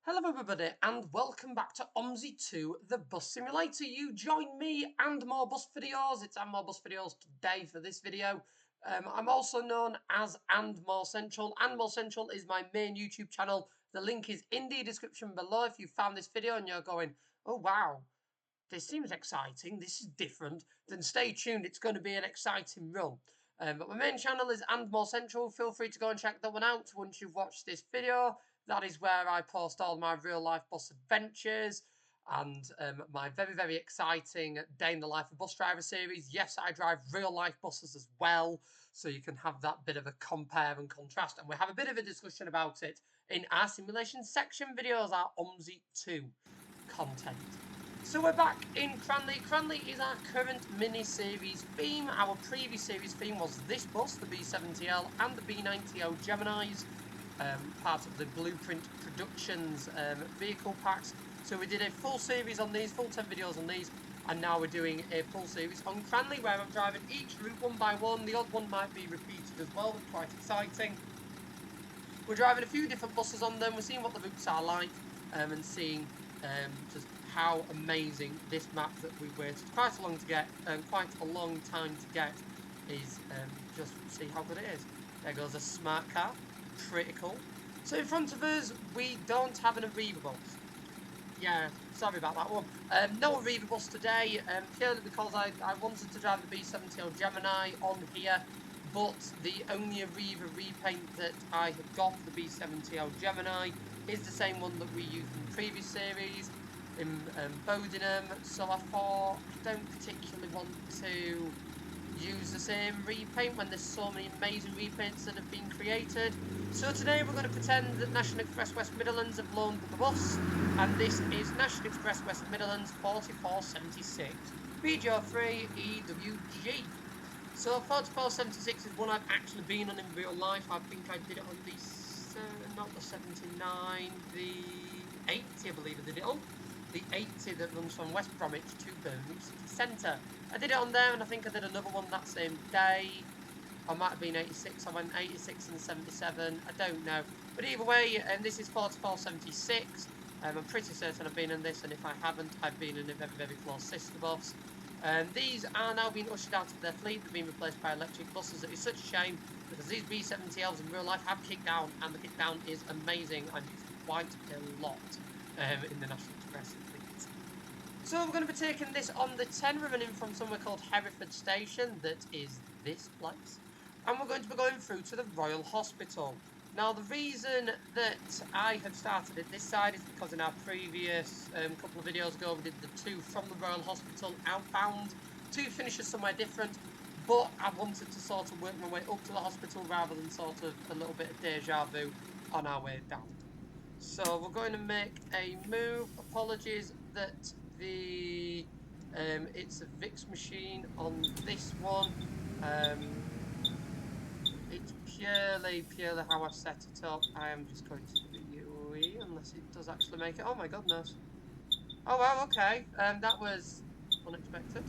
Hello everybody and welcome back to OMSI 2, the bus simulator. You join me and more bus videos. It's and more bus videos today for this video. I'm also known as And More Central. And More Central is my main YouTube channel. The link is in the description below if you found this video and you're going, oh wow, this seems exciting, this is different, then stay tuned, it's going to be an exciting run. But my main channel is And More Central. Feel free to go and check that one out once you've watched this video. That is where I post all my real life bus adventures and my very, very exciting Day in the Life of Bus Driver series. Yes, I drive real life buses as well, so you can have that bit of a compare and contrast. And we have a bit of a discussion about it in our simulation section videos, our OMSI 2 content. So we're back in Cranley. Cranley is our current mini-series theme. Our previous series theme was this bus, the V7TL, and the V0.99 Geminis, part of the Blueprint Productions vehicle packs. So we did a full series on these, full 10 videos on these, and now we're doing a full series on Cranley, where I'm driving each route one by one. The odd one might be repeated as well, that's quite exciting. We're driving a few different buses on them, we're seeing what the routes are like, and seeing just how amazing this map that we waited quite a long to get, quite a long time to get, is. Just see how good it is. There goes a smart car, pretty cool. So in front of us, we don't have an Arriva bus. Yeah, sorry about that one. No Arriva bus today, purely because I wanted to drive the B7TL Gemini on here, but the only Arriva repaint that I have got for the B7TL Gemini is the same one that we used in the previous series in Bodenham, so I thought I don't particularly want to use the same repaint when there's so many amazing repaints that have been created. So today we're going to pretend that National Express West Midlands have loaned the bus, and this is National Express West Midlands 4476 BGO3 EWG. So 4476 is one I've actually been on in real life. I think I did it on the, not the 79, the 80 I believe I did it on. The 80 that runs from West Bromwich to Birmingham City Centre. I did it on there, and I think I did another one that same day. I might have been 86, I went 86 and 77, I don't know. But either way, this is 4476. I'm pretty certain I've been in this, and if I haven't, I've been in a very, very close sister bus. These are now being ushered out of their fleet. They've been replaced by electric buses. It is such a shame, because these B7TLs in real life have kicked down, and the kick down is amazing. I'm used quite a lot in the National Express fleet. So we're going to be taking this on the 10. We're running from somewhere called Hereford Station, that is this place. And we're going to be going through to the Royal Hospital. Now, the reason that I have started at this side is because in our previous couple of videos ago, we did the 2 from the Royal Hospital outbound. 2 finishes somewhere different, but I wanted to sort of work my way up to the hospital rather than sort of a little bit of deja vu on our way down. So we're going to make a move. Apologies that the it's a VIX machine on this one. It's purely how I've set it up. I am just going to do UE unless it does actually make it. Oh my goodness. Oh well, okay. That was unexpected.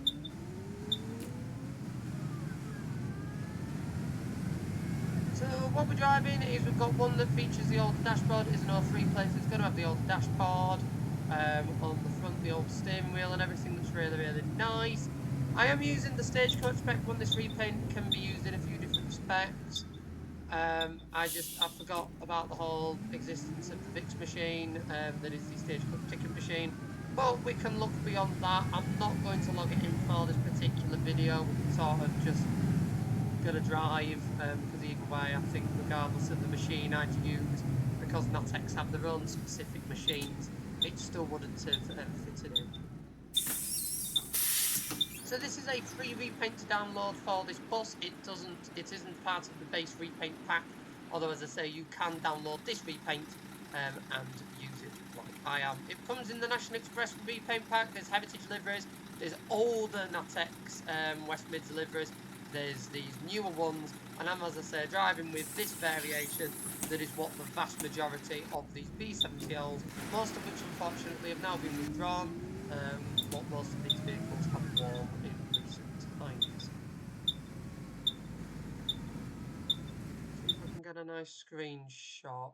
So what we're driving is we've got one that features the old dashboard. It's an O3 place. It's going to have the old dashboard on the front, the old steering wheel and everything. That's really, really nice. I am using the Stagecoach spec one. This repaint can be used in a few different specs. I forgot about the whole existence of the VIX machine that is the Stagecoach ticket machine. But we can look beyond that. I'm not going to log it in for this particular video. We can sort of just going to drive, because either way, I think regardless of the machine I'd use, because Natex have their own specific machines, it still wouldn't have fitted in. So this is a free repaint to download for this bus. It isn't part of the base repaint pack, although as I say, you can download this repaint and use it like I am. It comes in the National Express repaint pack. There's heritage liveries, there's older Natex West Mids liveries, there's these newer ones, and I'm, as I say, driving with this variation that is what the vast majority of these B7TLs, most of which unfortunately have now been withdrawn, what most of these vehicles have worn in recent times. See if I can get a nice screenshot.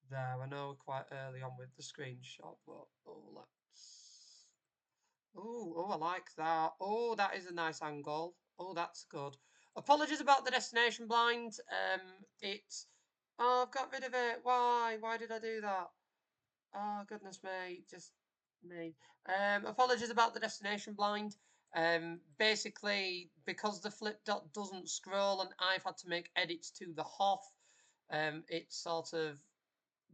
there. I know we're quite early on with the screenshot, but oh, I like that. Oh, that is a nice angle. Oh, that's good. Apologies about the destination blind. Oh, I've got rid of it. Why? Why did I do that? Oh, goodness me. Just me. Apologies about the destination blind. Basically, because the flip dot doesn't scroll and I've had to make edits to the HOF, it's sort of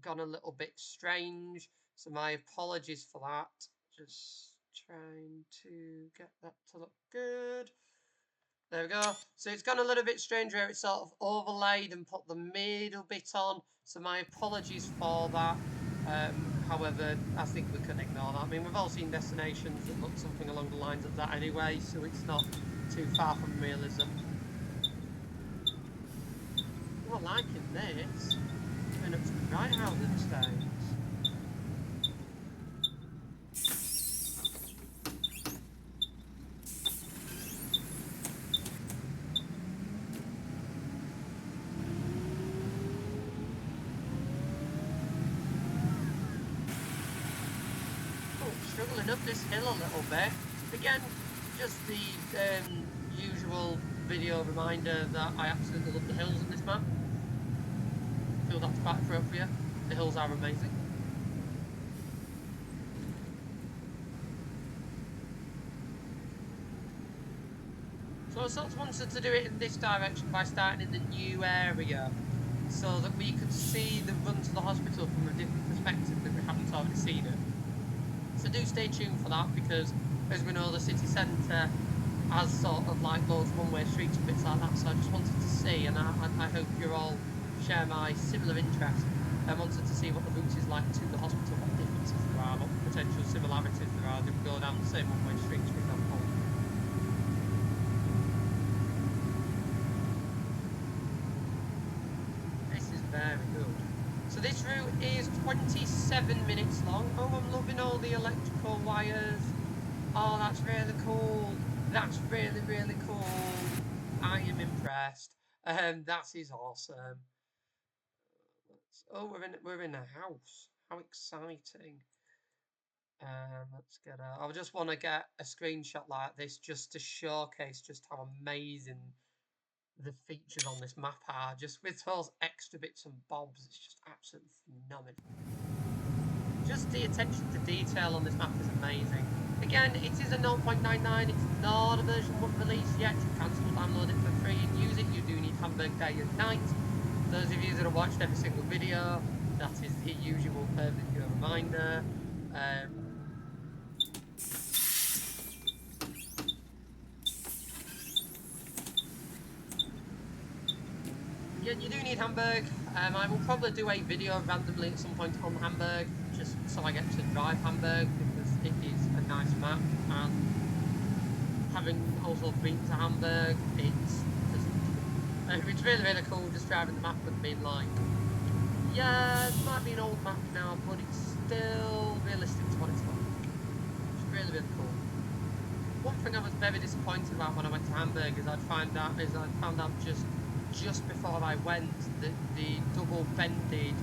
gone a little bit strange. So my apologies for that. Just trying to get that to look good. There we go. So it's gone a little bit strange where it's sort of overlaid and put the middle bit on. So my apologies for that. However, I think we can ignore that. I mean, we've all seen destinations that look something along the lines of that anyway, so it's not too far from realism. I'm not liking this. Going up to the right housing estate. Struggling up this hill a little bit. Again, just the usual video reminder that I absolutely love the hills in this map. I feel that's quite appropriate. The hills are amazing. So I sort of wanted to do it in this direction by starting in the new area, so that we could see the run to the hospital from a different perspective that we haven't already seen it. So do stay tuned for that, because as we know, the city centre has sort of like loads of one-way streets and bits like that, so I just wanted to see, and I hope you all share my similar interest. I wanted to see what the route is like to the hospital, what differences there are, what potential similarities there are if we go down the same one-way streets, for example. This is very good. So this route is 27 minutes long. Oh, I'm loving all the electrical wires. Oh, that's really cool. That's really, really cool. I am impressed. That is awesome. Oh, we're in a house. How exciting. Let's get I just want to get a screenshot like this just to showcase just how amazing the features on this map are. Just with those extra bits and bobs, it's just absolutely phenomenal. Just the attention to detail on this map is amazing. Again, it is a 0.99, it's not a version 1 release yet. You can still download it for free and use it. You do need Hamburg day and night. Those of you that have watched every single video, that is the usual per video reminder. Yeah, you do need Hamburg. I will probably do a video randomly at some point on Hamburg, just so I get to drive Hamburg, because it is a nice map, and having also been to Hamburg, it's really, really cool just driving the map and being like, yeah, it might be an old map now, but it's still realistic to what it's like. It's really, really cool. One thing I was very disappointed about when I went to Hamburg is I found out just before I went that the double-bended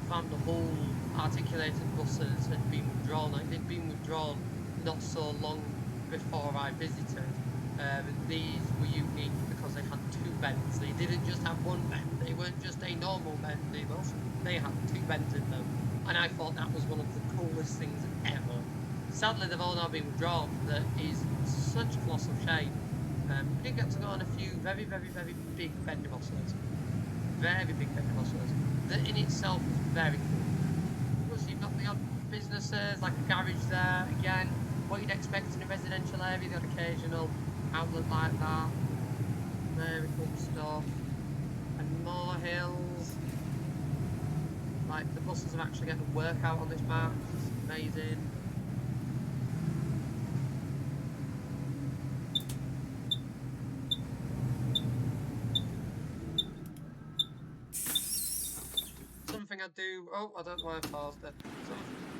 Van der Hull articulated buses had been withdrawn. Like, they'd been withdrawn not so long before I visited. These were unique because they had two bends. They didn't just have one bend. They weren't just a normal bend. They had two bends in them. And I thought that was one of the coolest things ever. Sadly, they've all now been withdrawn. That is such colossal shame. We did get to go on a few very, very, very big bender buses. Very big bender buses. That in itself is very cool. Plus, you've got the odd businesses, like a garage there. Again, what you'd expect in a residential area, the occasional outlet like that. Very cool stuff. And more hills. Like, the buses are actually getting work out on this map. It's amazing. Something I do, I don't know why I paused there.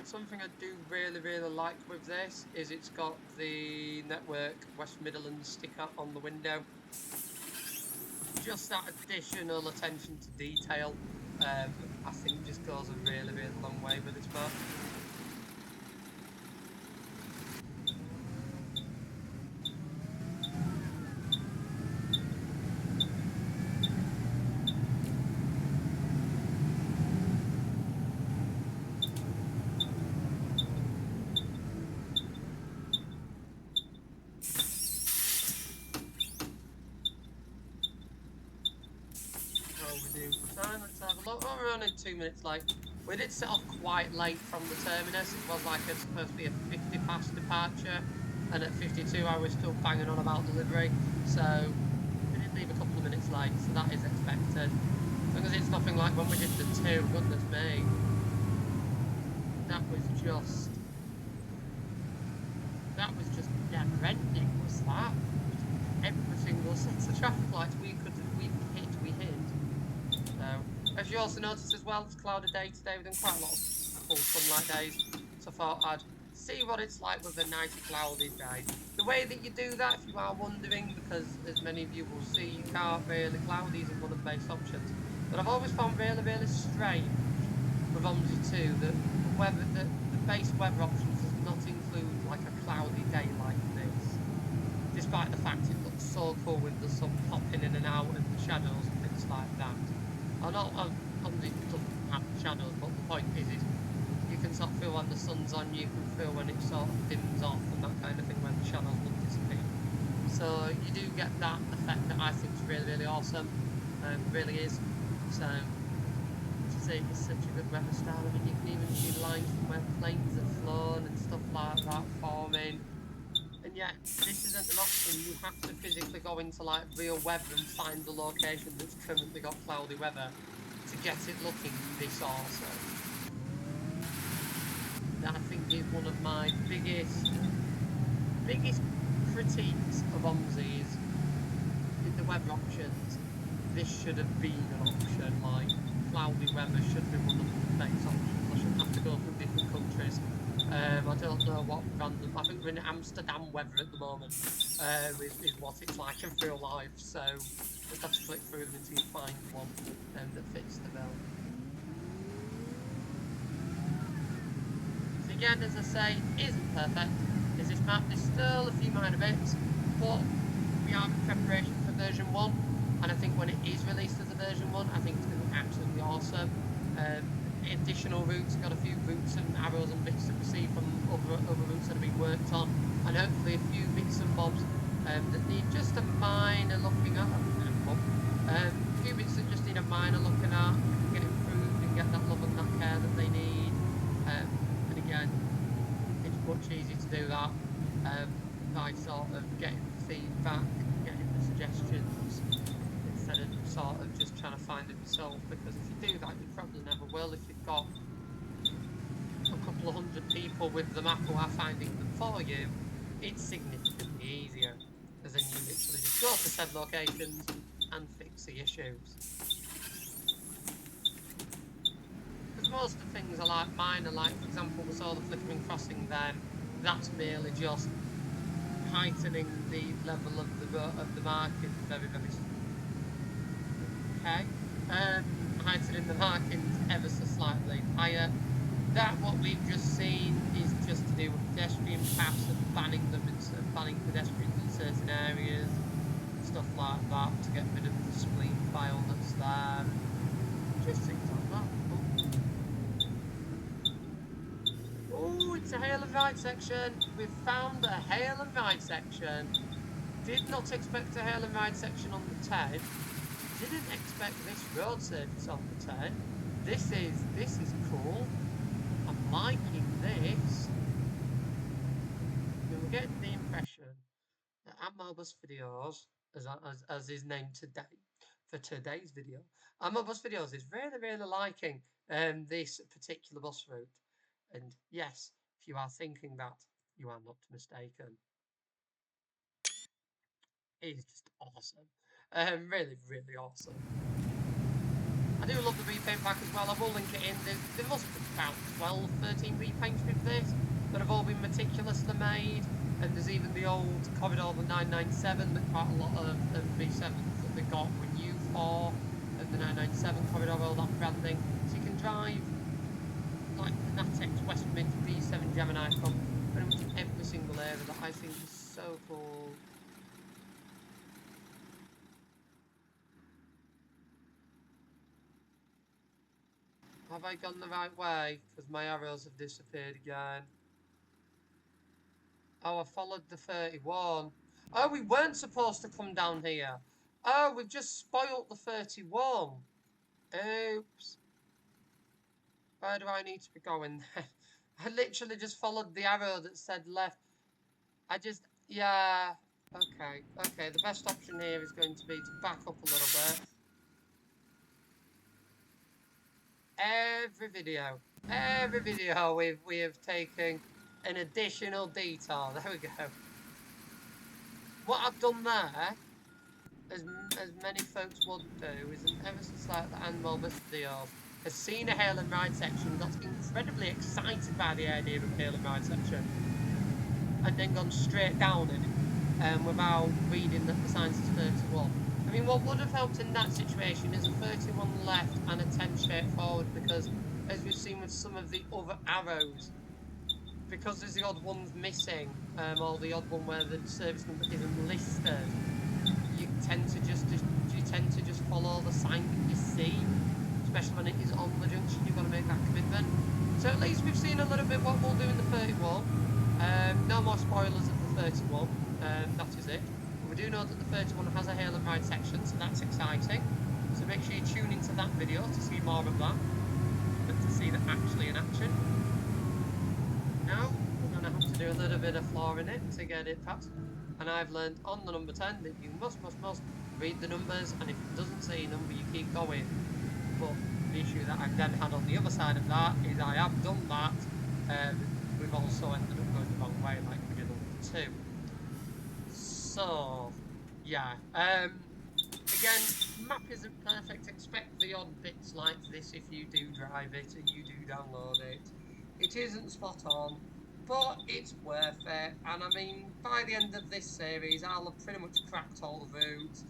Something I do really, really like with this is it's got the network West Midlands sticker on the window. Just that additional attention to detail. I think just goes a really, really long way with this map. Time, let's have a look. Oh, we're only 2 minutes late. We did set off quite late from the terminus. It was like it's supposed to be a 50 past departure, and at 52 I was still banging on about delivery. So we did leave a couple of minutes late, so that is expected. As long as it's nothing like when we did the 2, goodness me. That was just never-ending, was that? Every single set of traffic lights we hit. So, as you also noticed as well, it's a cloudy day today with quite a lot of cool sunlight days. So I thought I'd see what it's like with a nice cloudy day. The way that you do that, if you are wondering, because as many of you will see, you can't really, cloudy isn't one of the base options. But I've always found really, really strange with OMSI 2 that the base weather options does not include like a cloudy day like this. Despite the fact it looks so cool with the sun popping in and out and the shadows and things like that. I know OMSI doesn't have shadows, but the point is you can sort of feel when the sun's on, you can feel when it sort of dims off and that kind of thing, when the shadows will disappear. So you do get that effect that I think is really, really awesome. Really is. So to say it's such a good weather style. I mean, you can even see lines from where planes have flown and stuff like that forming. And yet, this isn't an option. You have to physically go into like real weather and find the location that's currently got cloudy weather to get it looking this awesome. That I think is one of my biggest critiques of OMSI is in the weather options. This should have been an option. Like cloudy weather should be one of the base options. I shouldn't have to go from different countries. I don't know what random. I think we're in Amsterdam weather at the moment. Is what it's like in real life. So just have to flick through them until you find one that fits the bill. So again, as I say, isn't perfect. Is this map? There's still a few minor bits, but we are in preparation for version 1. And I think when it is released as a version 1, I think it's going to be absolutely awesome. Additional routes, got a few routes and arrows and bits to receive from other routes that have been worked on, and hopefully a few bits and bobs that need just a minor looking at. A few bits that just need a minor looking at, get improved and get that love and that care that they need. And again, it's much easier to do that by sort of getting feedback, getting the suggestions, instead of sort of just trying to find it yourself, because if you do that, you probably never will. If you've got a couple of hundred people with the map who are finding them for you, it's significantly easier, because then you literally just go to said locations and fix the issues. Because most of the things are like minor, like for example we saw the flickering crossing then, that's merely just heightening the level of the marking very, very okay. Heightening the markings ever so slightly higher. That what we've just seen is just to do with pedestrian paths and banning them and banning pedestrians in certain areas, stuff like that, to get rid of the spleen file that's there. Just things like that. Oh, it's a hail and ride section. We've found a hail and ride section. Did not expect a hail and ride section on the 10. Didn't expect this road surface on the 10. This is cool. I'm liking this. We're getting the impression that Amobus Videos, as is named today, for today's video, Amobus Videos is really, really liking this particular bus route. And yes, if you are thinking that, you are not mistaken. It is just awesome. Really, really awesome. I do love the repaint pack as well. I will link it in. There must be about 12, 13 repaints with this that have all been meticulously made. And there's even the old Corridor the 997 that quite a lot of V7s that they got were new for. And the 997 Corridor, all that branding. So you can drive like the Natex West Mids B7 Gemini from pretty much every single area that I think is so cool. Have I gone the right way? Because my arrows have disappeared again. Oh, I followed the 31. Oh, we weren't supposed to come down here. Oh, we've just spoilt the 31. Oops. Where do I need to be going then? I literally just followed the arrow that said left. Yeah. Okay, okay. The best option here is going to be to back up a little bit. Every video we have taken an additional detour. There we go. What I've done there, as many folks would do, is ever since like the animal bus videos, has seen a hail and ride section, got incredibly excited by the idea of a hail and ride section, and then gone straight down it, without reading that the sign says 31. I mean, what would have helped in that situation is a 31 left and a 10 straight forward, because as we've seen with some of the other arrows, because there's the odd ones missing, or the odd one where the service number isn't listed, you tend to just follow the sign that you see, especially when it is on the junction. You've got to make that commitment. So at least we've seen a little bit what we'll do in the 31. No more spoilers of the 31. That is it. But we do know that the 31 has a hail and ride section, so that's exciting. So make sure you tune into that video to see more of that, and to see that actually in action. Now we're going to have to do a little bit of flooring it to get it past. And I've learned on the number 10 that you must read the numbers, and if it doesn't say a number, you keep going. But the issue that I've then had on the other side of that is I have done that. We've also ended up going the wrong way, like we did on the 2. So, yeah. Again, map isn't perfect. Expect the odd bits like this if you do drive it and you do download it. It isn't spot on, but it's worth it. And I mean, by the end of this series, I'll have pretty much cracked all the routes.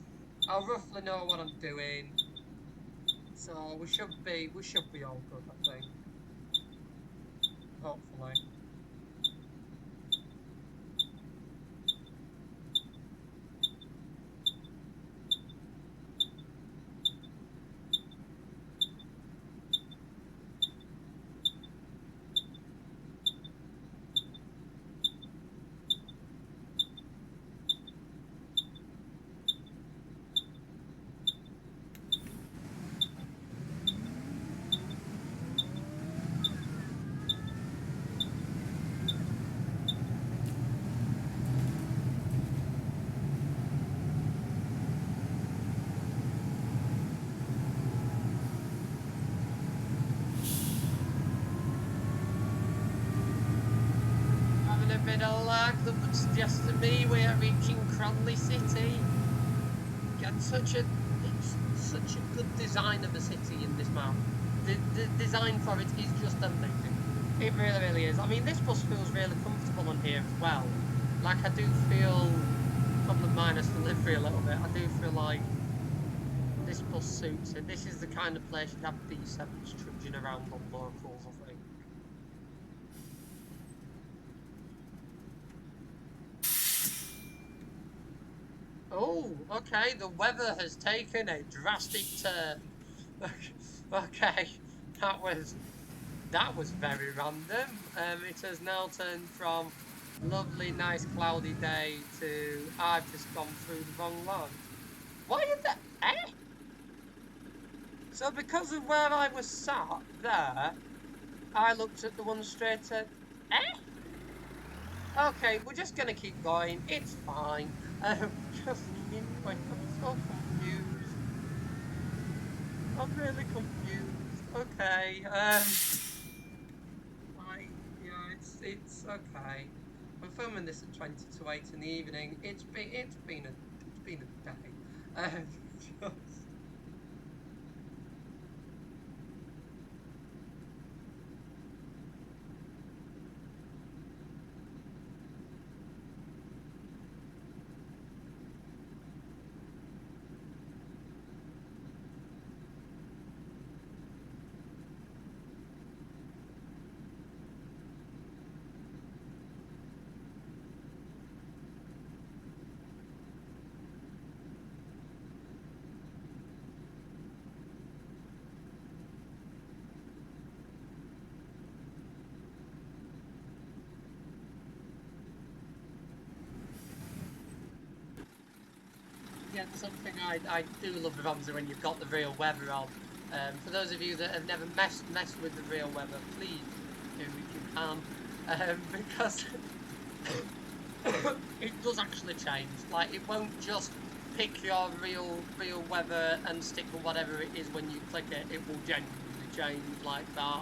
I'll roughly know what I'm doing. So we should be all good, I think. Hopefully. A bit of lag that would suggest to me we are reaching Cranley City. It's such a good design of a city in this map. The design for it is just amazing. It really, really is. I mean, this bus feels really comfortable on here as well. Like, I do feel, probably minus delivery a little bit, I do feel like this bus suits it. This is the kind of place you'd have B7s trudging around on locals, I think. Oh, okay, the weather has taken a drastic turn. Okay, that was very random. It has now turned from lovely, nice, cloudy day to I've just gone through the wrong one. Why did that? Eh? So because of where I was sat there, I looked at the one straight at. Eh? Okay, we're just gonna keep going. It's fine. Just I'm so confused. I'm really confused. Okay. Right. Yeah. It's okay. I'm filming this at 20 to 8 in the evening. It's been a day. Just. again, something I do love with OMSI when you've got the real weather on. For those of you that have never messed with the real weather, please do if you can, because it does actually change. Like, it won't just pick your real weather and stick with whatever it is when you click it. It will genuinely change like that.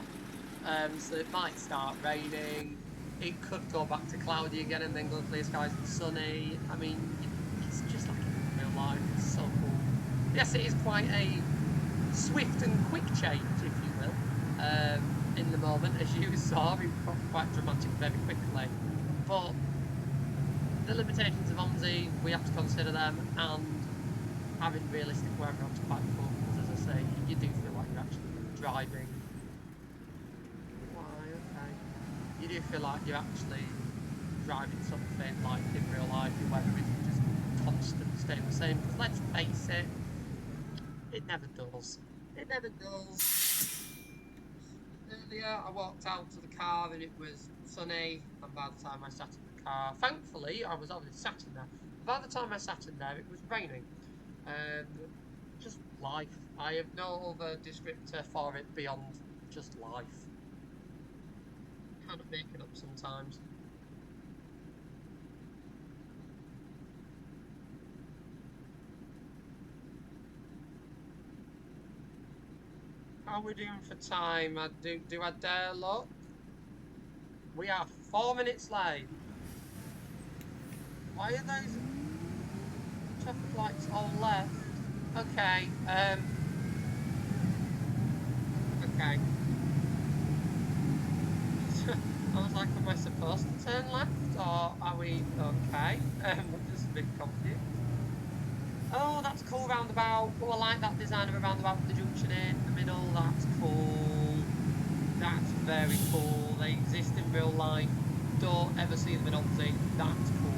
So it might start raining. It could go back to cloudy again and then go clear skies and sunny. I mean, it's just like in real life. It's so cool. Yes, it is quite a swift and quick change, if you will, in the moment, as you saw. It got quite dramatic very quickly. But the limitations of OMSI, we have to consider them, and having realistic weather is quite cool, because as I say, you do feel like you're actually driving. You do feel like you're actually driving something like in real life. Your weather isn't just constant, staying the same. Because let's face it, it never does. It never does. Earlier, I walked out to the car and it was sunny, and by the time I sat in the car, thankfully, I was already sat in there. By the time I sat in there, it was raining. Just life. I have no other descriptor for it beyond just life. Cannot make it up sometimes. How are we doing for time? Do I dare look? We are 4 minutes late. Why are those traffic lights all left? Okay, okay. I was like, am I supposed to turn left, or are we okay? I'm just a bit confused. Oh, that's cool roundabout. Oh, I like that design of a roundabout with the junction in the middle. That's cool. That's very cool. They exist in real life. Don't ever see them in OMSI. That's cool.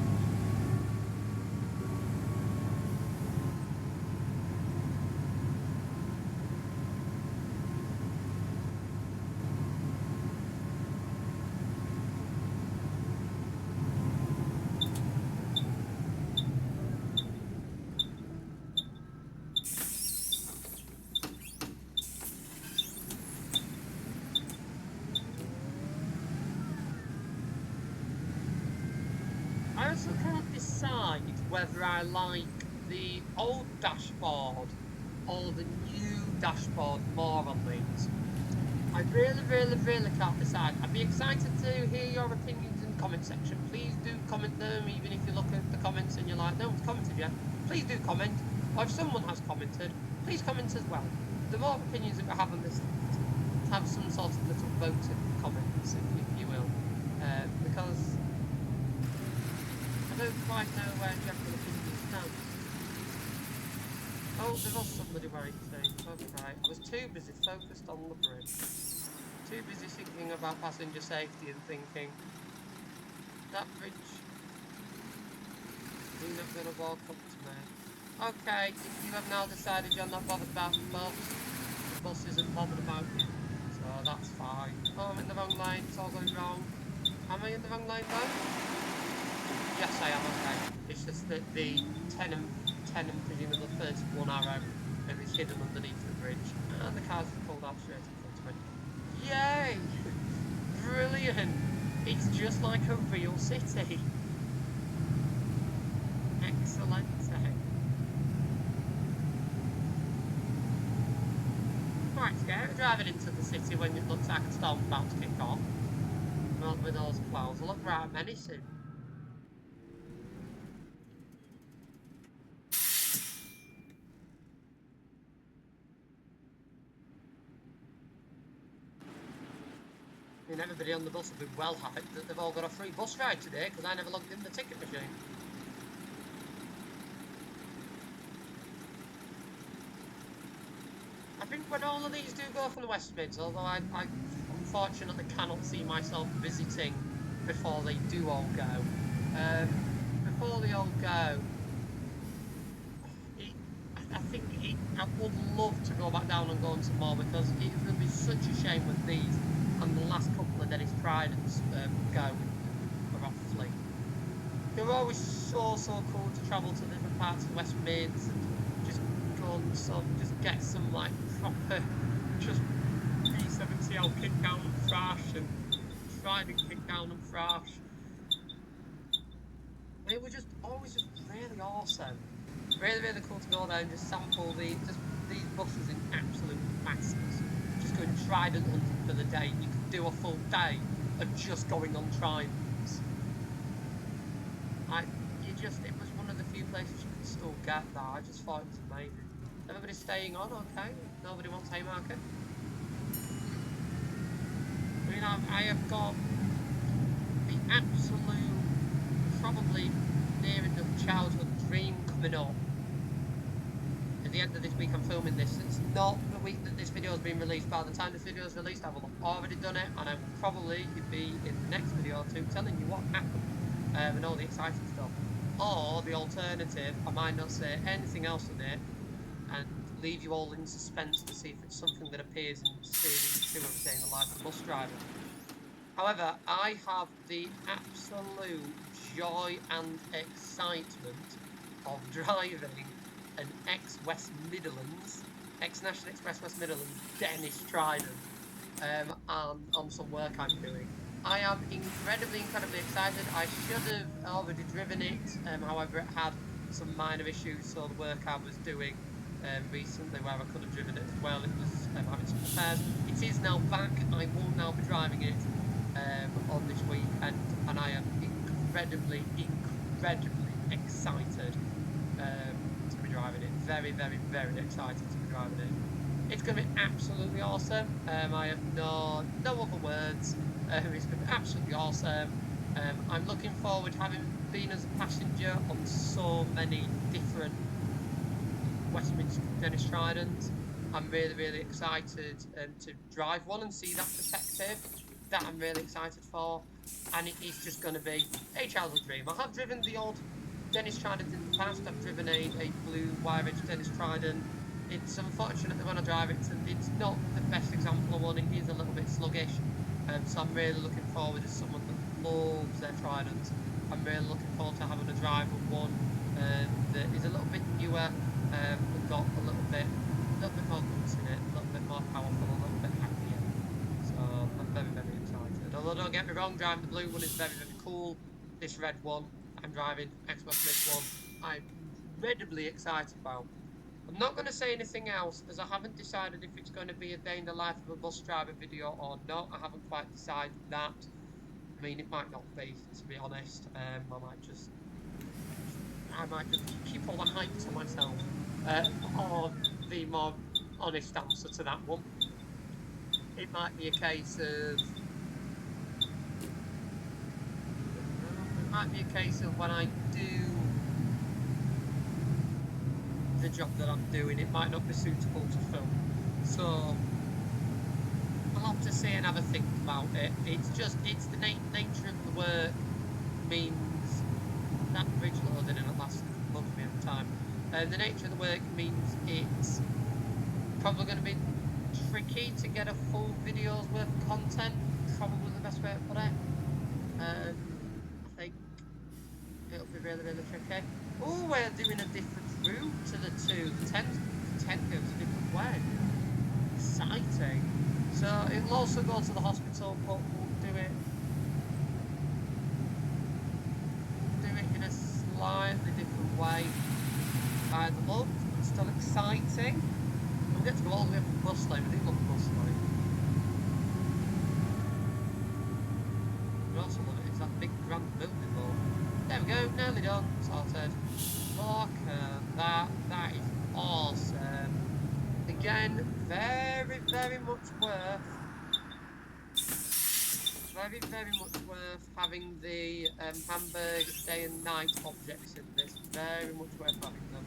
I also can't decide whether I like the old dashboard or the new dashboard more on these. I really can't decide. I'd be excited to hear your opinions in the comment section. Please do comment them, even if you look at the comments and you're like, no one's commented yet. Please do comment, or if someone has commented, please comment as well. The more opinions that we have on this, have some sort of little vote in the comments, if you will, because I don't quite know where general opinion stands. Oh, there was somebody waiting. Okay, I was too busy focused on the bridge. Too busy thinking about passenger safety and thinking, that bridge, you're not going to walk up to me. Okay, if you have now decided you're not bothered about the bus isn't bothered about you. So that's fine. Oh, I'm in the wrong lane, it's all going wrong. Am I in the wrong lane though? Yes, I am, okay. It's just that the 10 and presumably the 31 arrow is hidden underneath the bridge, and the car's pulled off straight in front of me. Yay! Brilliant! It's just like a real city. Excellent. Quite scary driving into the city when it looks like a storm's about to kick off. Not with those clouds. They look right menacing. I mean, everybody on the bus will be well happy that they've all got a free bus ride today, because I never logged in the ticket machine. I think when all of these do go from the West Mids, although I unfortunately cannot see myself visiting before they do all go. Before they all go, I would love to go back down and go on some more, because it would be such a shame with these and the last couple of Dennis Pryden's go are off fleet. They're always so cool to travel to different parts of the West Mids and just go and just get some like proper just V7TL kick down and thrash and Trident kick down and thrash. They were just always just really awesome. Really cool to go there and just sample these buses in absolute masses. Just going Trident hunting for the day. You could do a full day of just going on Tridents. I it was one of the few places you could still get that. I just thought it was amazing. Everybody's staying on, okay. Nobody wants Haymarket. I mean I have got the absolute probably near enough childhood dream coming up. At the end of this week I'm filming this. It's not the week that this video has been released. By the time this video is released I will have already done it, and I will probably be in the next video or two telling you what happened and all the exciting stuff. Or the alternative, I might not say anything else in it and leave you all in suspense to see if it's something that appears in series 2 of A Day in the Life of a Bus Driver. However, I have the absolute joy and excitement of driving an ex-West Midlands, ex-National Express West Midlands Dennis Trident on some work I'm doing. I am incredibly excited. I should have already driven it, however it had some minor issues, so the work I was doing recently where I could have driven it as well, it was having some repairs. It is now back. I will now be driving it on this weekend, and I am incredibly excited to be driving it. Very excited to be driving it. It's going to be absolutely awesome. I have no other words. It's going to be absolutely awesome. I'm looking forward to having been as a passenger on so many different West Mids Dennis Tridents. I'm really excited to drive one and see that perspective. That I'm really excited for, and it is just going to be a childhood dream. I have driven the old Dennis Trident in the past. I've driven a blue wire edge Dennis Trident. It's unfortunately when I drive it, it's not the best example of one. It is a little bit sluggish, so I'm really looking forward as someone that loves their Tridents. I'm really looking forward to having a drive with one that is a little bit newer, and got a little bit more guts in it, a little bit more powerful, a little bit happier. So I'm very excited. Although don't get me wrong, driving the blue one is very cool. This red one I'm driving, Xbox this one, I'm incredibly excited about. I'm not going to say anything else as I haven't decided if it's going to be a day in the life of a bus driver video or not. I haven't quite decided that. I mean, it might not be, to be honest. I might just keep all the hype to myself. Or the more honest answer to that one. It might be a case of when I do the job that I'm doing, it might not be suitable to film. So I'll have to see and have a think about it. It's the nature of the work means that bridge loading and it lasts bugs me every time. The nature of the work means it's probably going to be tricky to get a full video's worth of content. Probably the best way to put it. I think it'll be really tricky. Oh, we're doing a different route to the two. The 10 goes a different way. Exciting. So it'll also go to the hospital, but we'll do it in a slightly different way. By the look, but still exciting. We'll get to go all the way up the bus lane. I do love the bus lane. I also love it. It's that big grand building though. There we go, nearly done, sorted. Look at that, that is awesome. Again, very much worth. Very much worth having the Hamburg day and night objects in this. Very much worth having them.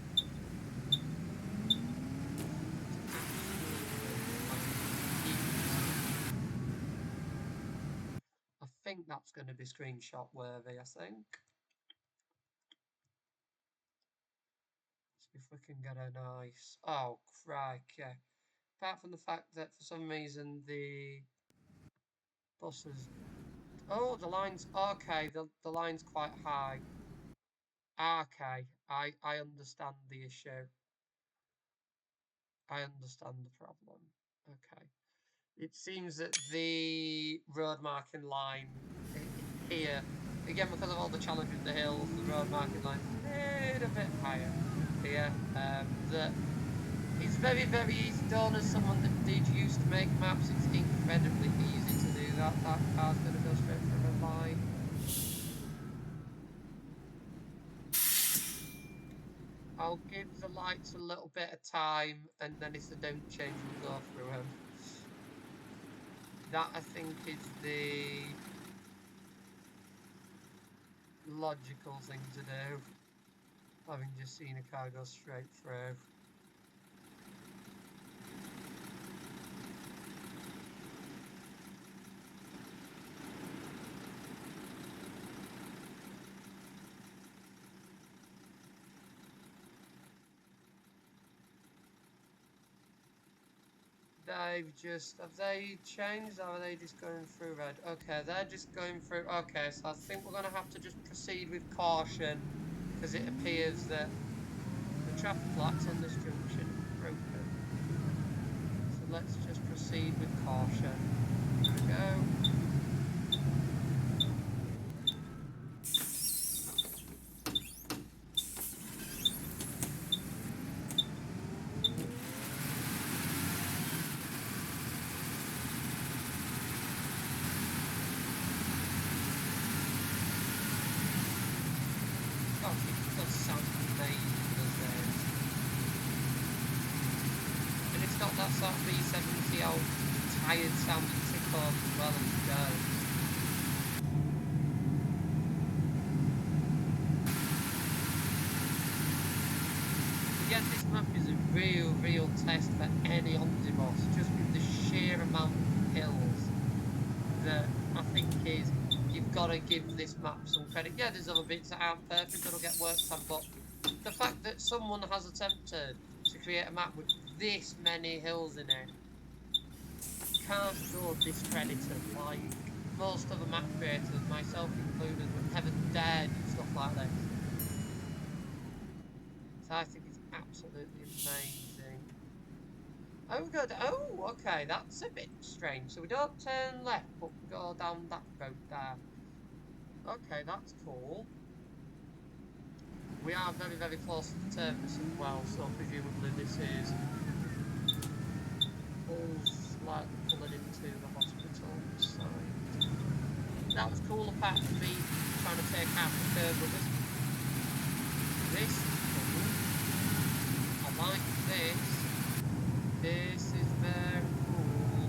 I think that's going to be screenshot worthy, I think. If we can get a nice... Oh, crikey. Apart from the fact that for some reason the buses... Oh, the line's... Okay, the line's quite high. Okay, I understand the issue. I understand the problem. Okay. It seems that the road marking line here, again because of all the challenge with the hills, the road marking line is a little bit higher here. That it's very, very easy done. As someone that did used to make maps, it's incredibly easy to do that. That car's going to go straight for a line. I'll give the lights a little bit of time, and then if they don't change, we'll go through them. That, I think, is the logical thing to do, having just seen a car go straight through. Have they changed, or are they just going through red? Okay, they're just going through. Okay, so I think we're going to have to just proceed with caution, because it appears that the traffic lights on this junction are broken. So let's just proceed with caution. There we go. Oh, it does sound amazing, doesn't it? And it's got that sort of V7TL tired sounding tick on as well as it goes. Again, this map is a real test for any omnibus, just with the sheer amount of hills that I think is, you've got to give this map some credit. Yeah, there's other bits that aren't perfect that'll get worked on, but the fact that someone has attempted to create a map with this many hills in it can't go discredited. Like, most other map creators, myself included, would never dare do stuff like this. So I think it's absolutely amazing. Oh, we go. Oh, okay, that's a bit strange. So we don't turn left, but we go down that road there. Okay, that's cool. We are very close to the terminus as well, so presumably this is all slightly pulling into the hospital side. That was cool, apart from me trying to take out the curb with us. This is cool. I like this. This is very cool.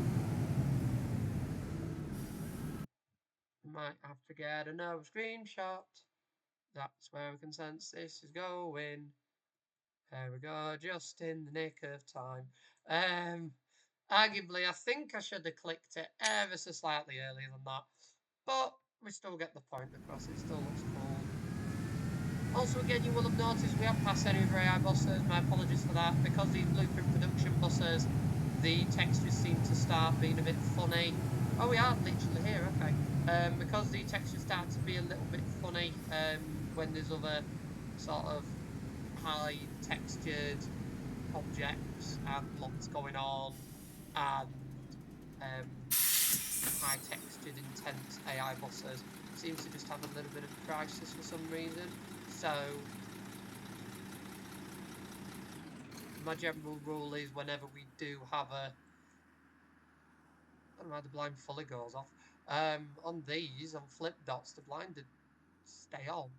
Might have to get another screenshot. That's where we can sense this is going. There we go, just in the nick of time. Arguably, I think I should have clicked it ever so slightly earlier than that. But we still get the point across, it still looks cool. Also, again, you will have noticed we haven't passed any of our AI buses. My apologies for that. Because these Blueprint production buses, the textures seem to start being a bit funny. Oh, we are literally here, okay. Because the textures start to be a little bit funny when there's other sort of high textured objects and lots going on, and high textured intense AI bosses seems to just have a little bit of crisis for some reason. So my general rule is, whenever we do have a, I don't know why the blind fully goes off, on these, on flip dots, the blind did stay on.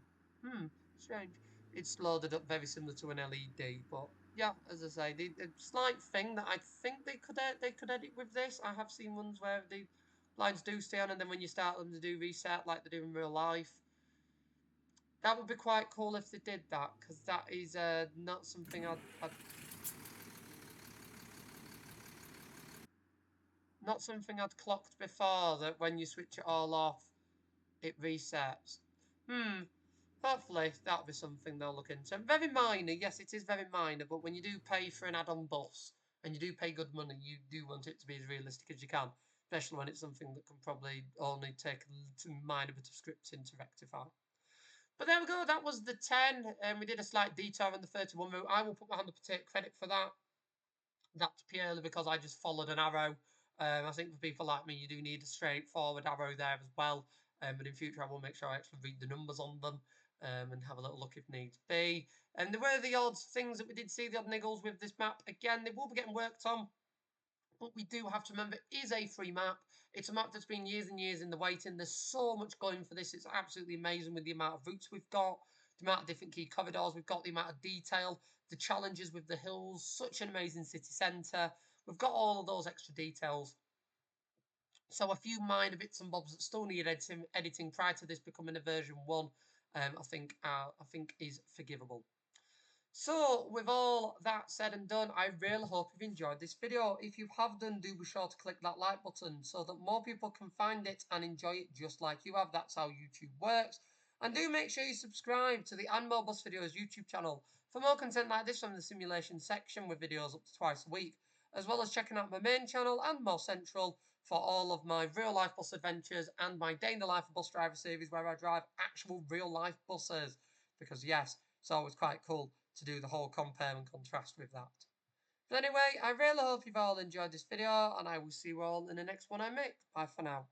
Strange. It's loaded up very similar to an LED, but yeah, as I say, the slight thing that I think they could edit with this. I have seen ones where the blinds do stay on, and then when you start them, they do reset like they do in real life. That would be quite cool if they did that, because that is not something I'd clocked before, that when you switch it all off, it resets. Hopefully that'll be something they'll look into. Very minor, yes, it is very minor, but when you do pay for an add-on bus, and you do pay good money, you do want it to be as realistic as you can, especially when it's something that can probably only take a minor bit of scripting to rectify. But there we go, that was the 10, and we did a slight detour on the 31 route. I will put my hand up to take credit for that. That's purely because I just followed an arrow. I think for people like me, you do need a straightforward arrow there as well. But in future, I will make sure I actually read the numbers on them and have a little look if needs be. And there were the odd things that we did see, the odd niggles with this map. Again, they will be getting worked on. But we do have to remember it is a free map. It's a map that's been years and years in the waiting. There's so much going for this. It's absolutely amazing with the amount of routes we've got, the amount of different key corridors we've got, the amount of detail, the challenges with the hills, such an amazing city centre. We've got all of those extra details. So a few minor bits and bobs that still need editing prior to this becoming a version 1, I think is forgivable. So, with all that said and done, I really hope you've enjoyed this video. If you have done, do be sure to click that like button so that more people can find it and enjoy it just like you have. That's how YouTube works. And do make sure you subscribe to the And More Bus Videos YouTube channel for more content like this from the simulation section with videos up to twice a week, as well as checking out my main channel and More Central for all of my real life bus adventures and my Day in the Life of Bus Driver series where I drive actual real life buses. Because yes, it's always quite cool to do the whole compare and contrast with that. But anyway, I really hope you've all enjoyed this video, and I will see you all in the next one I make. Bye for now.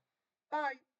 Bye.